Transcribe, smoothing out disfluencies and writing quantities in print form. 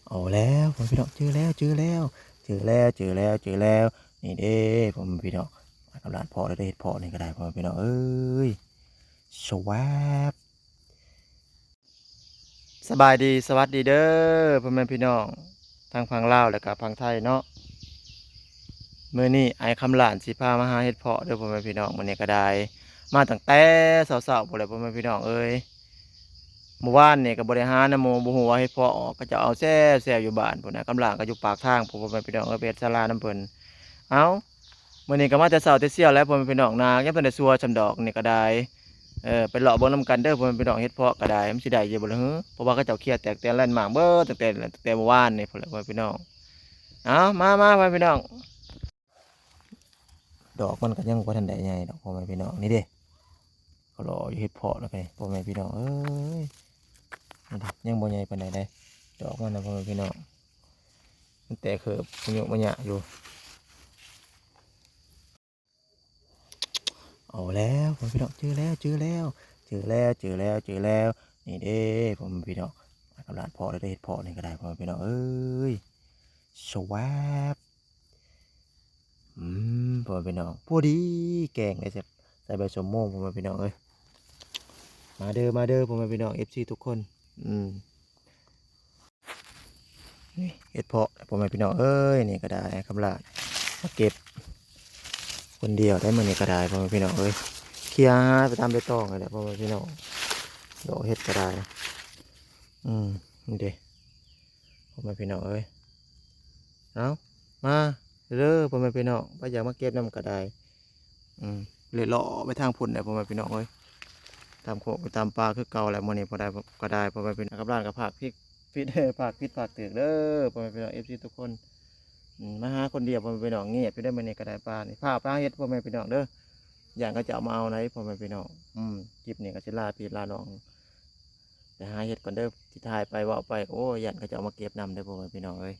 เอาแล้วผมพี่น้องเจอแล้วนี่เด้ผมพี่น้องกำลังพอได้เห็ดพอนี่ก็ได้ผมพี่น้องเอ้ยสวับสบายดีสวัสดีเด้อพ่อแม่พี่น้องทางฝั่งลาวและก็ฝั่งไทยเนาะมื้อนี้ไอ้คำหลานสิพามาหาเห็ดเพาะเด้อพ่อแม่พี่น้องมื้อนี้ก็ได้มาตั้งแต่เช้าๆพุ่นแหละพ่อแม่พี่น้องเอ้ยเมื่อวานนี่ก็บ่ได้หานะโมบ่ฮู้ว่าเห็ดเพาะออกก็จะเอาแซ่อยู่บ้านพุ่นน่ะกำลังก็อยู่ปากทางพ่อแม่พี่น้องเอ้ยไปเฮ็ดศาลาน้ำเพิ่นเอ้า มื้อนี้ก็มาแต่เช้าแต่เสี้ยวแล้วพ่อแม่พี่น้องนายังทันได้สัวซำดอกนี่ก็ได้ไปเลาะเบิ่งนำกันเด้อพ่อแม่พี่น้องเฮ็ดเพาะก็ได้มันสิได้อยู่บ่ล่ะฮึเพราะว่าเขาเจ้าเครียดแตกแต่นลั่นหมากเบิดตั้งแต่เมื่อวานนี่พุ่นแหละพ่อแม่พี่น้องเอามาพ่อแม่พี่น้องดอกมันก็ยังบ่ทันได้ใหญ่ดอกพ่อแม่พี่น้องนี่เด้เขารออยู่เฮ็ดเพาะแล้วไงพ่อแม่พี่น้องเอ้ยนี่เด้ยังบ่ใหญ่ปานใดเด้ดอกมันน่ะพ่อแม่พี่น้องมันแตกเขิบมันโยกมันหยะอยู่เอาแล้วพ่อแม่พี่น้องเจอแล้วนี่เด้พ่อแม่พี่น้องกำลังเพาะได้เฮ็ดเพาะนี่ก็ได้พ่อแม่พี่น้องเอ้ย สวับพ่อแม่พี่น้องพอดีแกงได้ใส่ใบสมโม่พ่อแม่พี่น้องเอ้ยมาเด้อพ่อแม่พี่น้องเอฟซีทุกคนนี่เห็ดเพาะพ่อแม่พี่น้องเอ้ยนี่ก็ได้คำลาดมาเก็บคนเดียวได้มื่อนี้ก็ได้พ่อแม่พี่น้องเอ้ยเคลียร์ไปตามใบตองเลยแหละพ่อแม่พี่น้องดอกเห็ดก็ได้นี่เด้พ่อแม่พี่น้องเอ้ยเอามาเด้อพ่อแม่พี่น้องไปอยากมาเก็บน้ำก็ได้เลยเลาะไปทางพุ่นเลยพ่อแม่พี่น้องเอ้ยตามโคกตามปลาคือเก่าแหละมื่อนี้พอได้ก็ได้พ่อแม่พี่น้องกับร้านกับผักพริกพิษผักพิษผักเตือกเด้อพ่อแม่พี่น้องเอฟซีทุกคนมาหาคนเดียวพ่อแม่พี่น้องเงียบไปได้มื่อนี้ก็ได้ปลานี่ผ้าปลาเฮ็ดพ่อแม่พี่น้องเด้ออย่างก็จะเอามาเอาไหนพ่อแม่พี่น้องคลิปนี้ก็จะลาพี่ลาน้องแต่หาเฮ็ดก่อนเด้อที่ถ่ายไปว่าไปโอ้ยันก็จะเอามาเก็บนำเด้อพ่อแม่พี่น้องเอ้ย